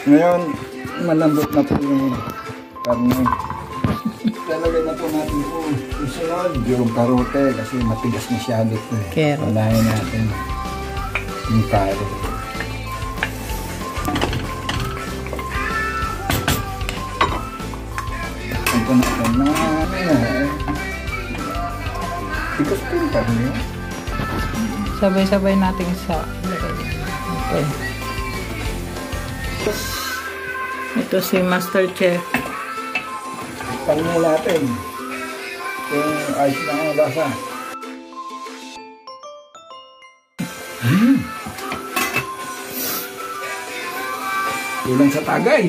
Ngayon, malambot na po yung karne. Talagay na po natin po susunod yung karote kasi matigas masyado po eh. Carrot. Unahin natin yung carrot. Ito natin na tigas po yung karne. Sabay-sabay natin sa okay. Ito si Master Chef. Panin natin kung ayos na ang lasa. Kulang sa tagay.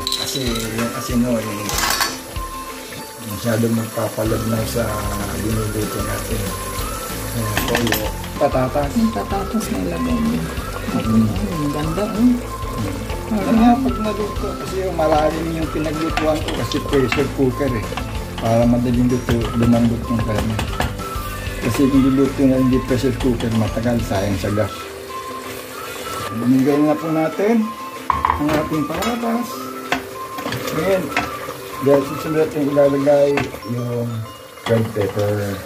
Kasi yung asino yung masyadong magpapalagnaw sa linuluto natin. Toyo, patatas. Yung patatas na ilagay niya. Ang ganda. Ano nga pag naluto kasi yung malalim yung pinaglutuan ko kasi pressure cooker eh. Para madaling lumambot yung karne. Kasi kung niluto na hindi pressure cooker, matagal, sayang sa gas. Bumigay na po natin ang ating patatas. Ngayon, dahil susunod natin ilalagay yung red pepper.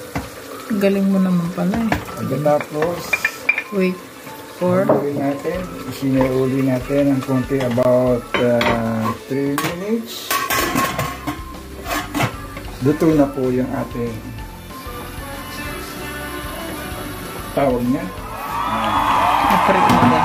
Galing mo naman pala eh. Pagkatapos, Wait for natin, sinuli natin ng konti about 3 minutes. Luto na po yung ating tawag niya. na-prep mo ba?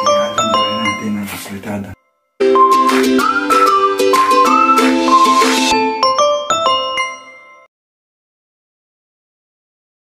Ihalan na rin natin ang fritada.